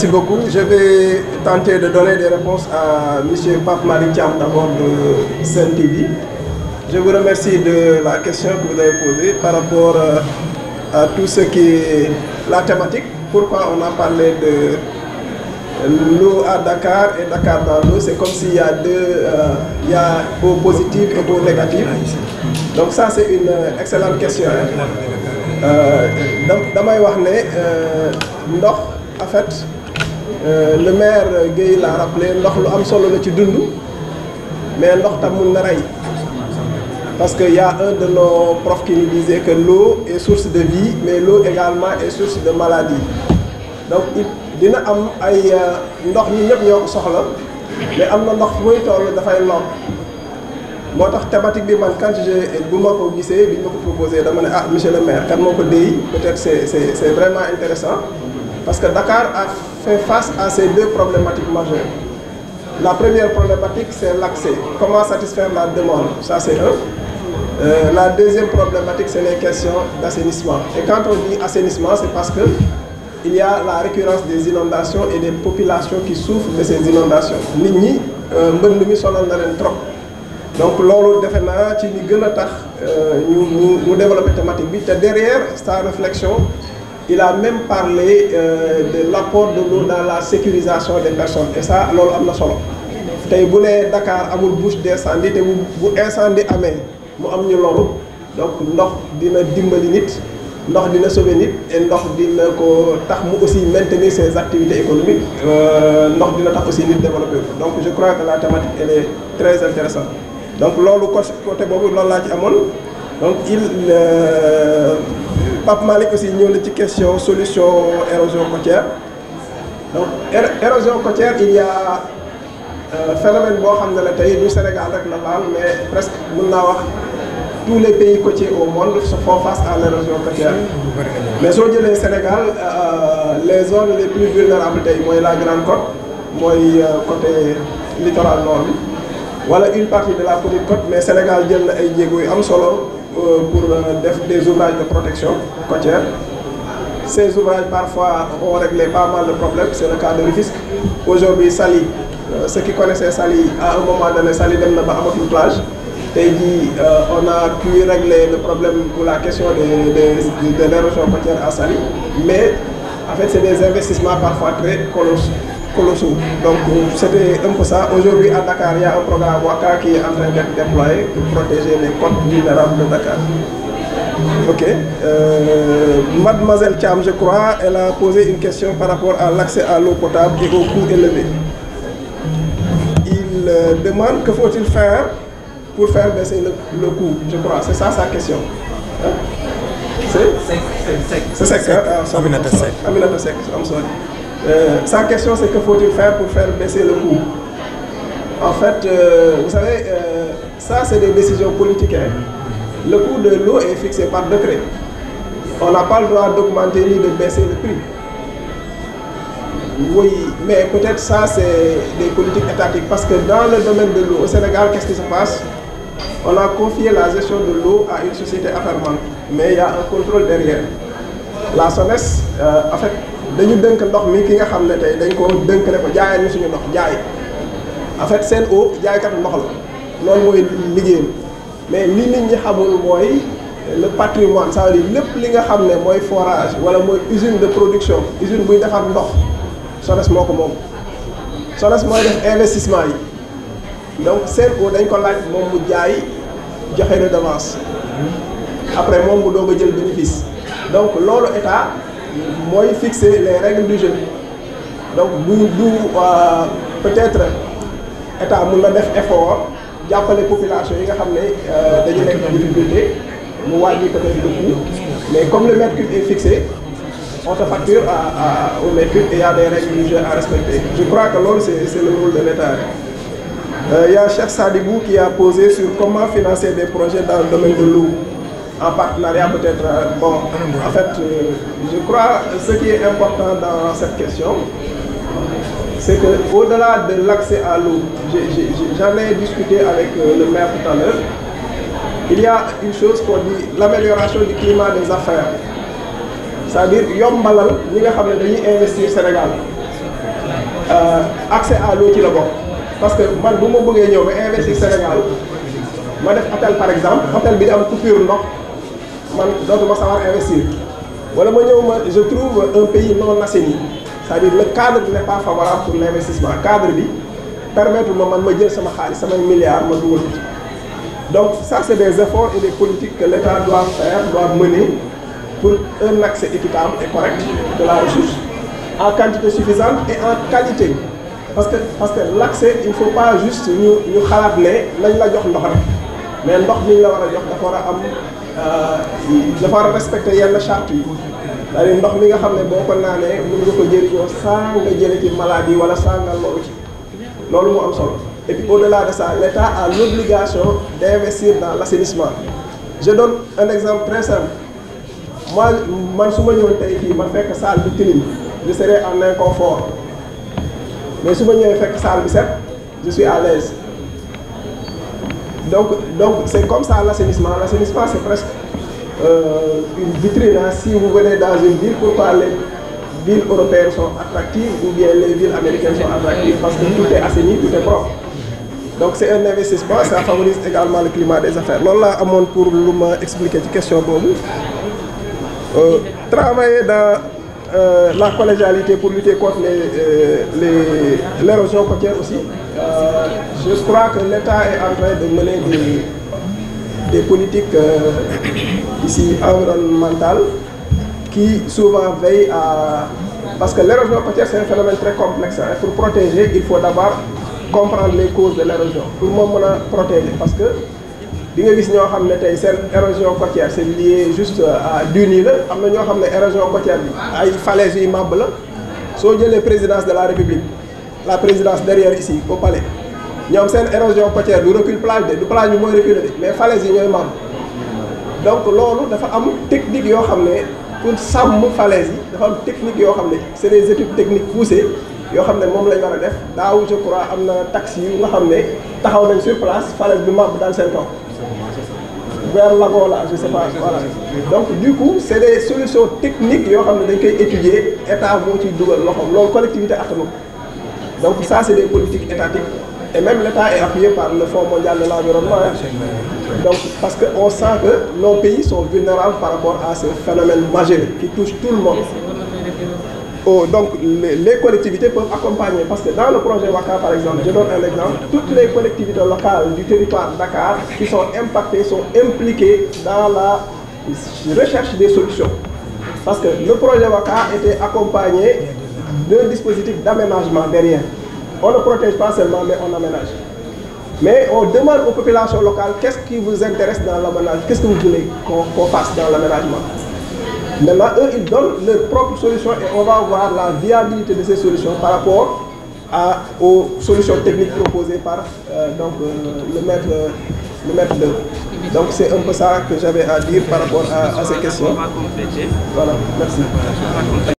Merci beaucoup. Je vais tenter de donner des réponses à M. Pape Malick Thiam d'abord de Sen TV. Je vous remercie de la question que vous avez posée par rapport à tout ce qui est la thématique. Pourquoi on a parlé de l'eau à Dakar et Dakar dans l'eau? C'est comme s'il y a il y a eau positive et eau négative. Donc ça, c'est une excellente question. Damay wax ne ndox en fait le maire Guèye l'a rappelé, ndox lu am solo la ci dund, mais ndox tam mun na rey. Parce qu'il y a un de nos profs qui nous disait que l'eau est source de vie, mais l'eau également est source de maladie. Donc dina am ay ndox ñi ñëpp ñoo ko soxla, mais am na ndox muy toll dafay lor. Moo tax thématique bi man quand bu ma ko gisee bi ñu ma ko proposé dama ne ah monsieur le maire kan moo ko déy, peut-être c'est vraiment intéressant parce que Dakar a fait face à ces deux problématiques majeures. La première problématique c'est l'accès, comment satisfaire la demande, ça c'est un. La deuxième problématique c'est les questions d'assainissement. Et quand on dit assainissement, c'est parce que il y a la récurrence des inondations et des populations qui souffrent de ces inondations. Nit ñi mbënd mi sonal na leen trop. Donc loolu defe naa ci li gën a tax ñu développer thématique bi te derrière sa réflexion il a même parlé de l'apport de l'eau dans la sécurisation des personnes et ça loolu am na solo. Tey bu nee Dakar amul bouche d'incendie te bu incendie amee mu am ñu loru donc ndox dina dimbali nit, ndox dina sauver nit et ndox dina ko tax mu aussi maintenir ses activités économiques, ndox dina tax aussi nit développer ko. Donc je crois que la thématique elle est très intéressante. Donc loolu côté boobu loolu laa ci amoon. Donc Pape Malick aussi ñëw na ci question solution érosion côtière. Donc érosion côtière il y a phénomène boo xam ne la tey du Sénégal rek la laal mais presque mën naa wax tous les pays côtiers au monde se font face à l'érosion côtière. Mais soo jëlee Sénégal les zones les plus vulnérables tey mooy la Grande Côte mooy côté littoral nord bi wala une partie de la petite côte, mais Sénégal jël na ay jéego yu am solo pour def des ouvrages de protection côtière. Ces ouvrages parfois ont réglé pas mal de problèmes, c'est le cas de Rufisque. Aujourd'hui Saly, ceux qui connaissaient Saly à un moment donné Saly dem na ba amatul plage. Tey jii on a pu régler le problème pour la question de l'érosion côtière à Saly, mais en fait c'est des investissements parfois très colossaux. Donc c'était un peu ça. Aujourd'hui à Dakar, il y a un programme WACA qui est en train d'être déployé pour protéger les côtes vulnérables de Dakar. Ok. Mademoiselle Thiam, je crois, elle a posé une question par rapport à l'accès à l'eau potable et aux coûts élevés. Il demande que faut-il faire pour faire baisser le coût, je crois. C'est ça sa question. Hein? C'est sec. Aminata Seck. Aminata Seck, I'm sorry. Sa question c'est que faut-il faire pour faire baisser le coût. En fait, vous savez, ça c'est des décisions politiques. Hein. Le coût de l'eau est fixé par décret. On n'a pas le droit d'augmenter ni de baisser le prix. Oui, mais peut-être ça c'est des politiques étatiques parce que dans le domaine de l'eau au Sénégal, qu'est-ce qui se passe? On a confié la gestion de l'eau à une société affermante, mais il y a un contrôle derrière. La SONES, en fait, dañu dënk ndox mi ki nga xam ne tey dañ ko dënk ne ko jaayal ñu suñu ndox jaay. En fait Sen'Eau jaaykatu ndox la loolu mooy liggéeyam mais li nit ñi xamul mooy le patrimoine, ça veut dire lépp li nga xam ne mooy forage wala mooy usine de production, usine buy defar ndox SONES moo ko moom. SONES mooy def investissement yi donc Sen'Eau dañ ko laaj moom mu jaay joxe redevance après moom mu doog a jël bénéfice. Donc loolu état mooy fixer les règles du jeu. Donc peut-être état mun na def effort jàppale population yi nga xam ne dañu nekk en difficulté mu wàññi peut-être le coût, mais comme le mètre cube est fixé on te facture au mètre cube et il y a des règles du jeu à respecter. Je crois que loolu c'est le rôle de l'État. Il y a Cheikh Sadibou qui a posé sur comment financer des projets dans le domaine de l'eau en partenariat peut-être. Bon, en fait, je crois que ce qui est important dans cette question, c'est qu'au-delà de l'accès à l'eau, j'en ai discuté avec le maire tout à l'heure, il y a une chose qu'on dit, l'amélioration du climat des affaires. C'est-à-dire, yombalal ñi nga xam ne dañuy investir Sénégal. accès à l'eau ci la bokk parce que man bu ma bëggee ñëw ba investir Sénégal ma def hôtel par exemple hôtel bi di am coupure ndox man dootuma sawar investir wala ma ñëw ma je trouve un pays non assaini c'est-à-dire le cadre n'est pas favorable pour l'investissement cadre bi permettre ma man ma jël sama xaalis samay milliards ma dugal ko. Donc ça c'est des efforts et des politiques que l'État doit faire, doit mener pour un accès équitable et correct de la ressource en quantité suffisante et en qualité. Parce que l'accès, il ne faut pas juste ñu xalaat ne nañ la jox ndox rek mais ndox mi ñu la war a jox dafa war a respecter yenn charte yi c'est-à-dire ndox mi nga xam ne boo ko naanee mën nga ko jëriñoo saa nga jële ci maladie wala saa nga loru ci loolu moo am solo. Et puis au-delà de ça, l'État a l'obligation d'investir dans l'assainissement. Je donne un exemple très simple. Moi, su ma ñëwoon tey fii ma fekk salle bi tilim je serai en inconfort mais su ma ñëwee fekk salle bi set je suis à l'aise. Donc c'est comme ça l'assainissement. L'assainissement c'est presque une vitrine. Si vous venez dans une ville, pourquoi les villes européennes sont attractives ou bien les villes américaines sont attractives? Parce que tout est assaini, tout est propre. Donc c'est un investissement, ça favorise également le climat des affaires. Loolu laa amoon pour lu ma expliquer ci question boobu. Travailler dans la collégialité pour lutter contre l'érosion côtière aussi. Je crois que l'État est en train de mener des politiques ici environnementales qui souvent veillent à... Parce que l'érosion côtière c'est un phénomène très complexe. Hein. Pour protéger, il faut d'abord comprendre les causes de l'érosion pour moom mën a protéger parce que di nga gis ñoo xam ne tey seen érosion côtière c'est lié juste à dunes yi la am na ñoo xam ne érosion côtière bi ay falaises yu màbb la soo jëlee présidence de la République la présidence derrière ici au palais ñoom seen érosion côtière du recul plage de du plage bi mooy reculer de mais falaises yi ñooy màbb donc loolu dafa am technique yoo xam ne pour sàmm falaises yi dafa am technique yoo xam ne c'est des études techniques poussées yoo xam ne moom lañ war a def daaw je crois am na taxi yu nga xam ne taxaw nañ sur place falaise bi màbb dans seen kaw vers Lagon là je sais pas voilà donc du coup c'est des solutions techniques yoo xam ne dañ koy étudier état moo ciy dugal loxoom loolu collectivité attanu donc ça c'est des politiques étatiques et même l'État est appuyé par le Fonds mondial de l'environnement donc parce que on sent que nos pays sont vulnérables par rapport à ce phénomène majeur qui touche tout le monde. Donc les collectivités peuvent accompagner parce que dans le projet WACA par exemple, je donne un exemple, toutes les collectivités locales du territoire Dakar qui sont impactées sont impliquées dans la recherche des solutions. Parce que le projet WACA était accompagné d'un dispositif d'aménagement derrière. On ne protège pas seulement mais on aménage. Mais on demande aux populations locales qu'est-ce qui vous intéresse dans l'aménagement, qu'est-ce que vous voulez qu'on fasse dans l'aménagement. Maintenant, eux, ils donnent leurs propres solutions et on va voir la viabilité de ces solutions par rapport aux solutions techniques proposées par le maître d'œuvre. Donc c'est un peu ça que j'avais à dire par rapport à ces questions. Voilà, merci.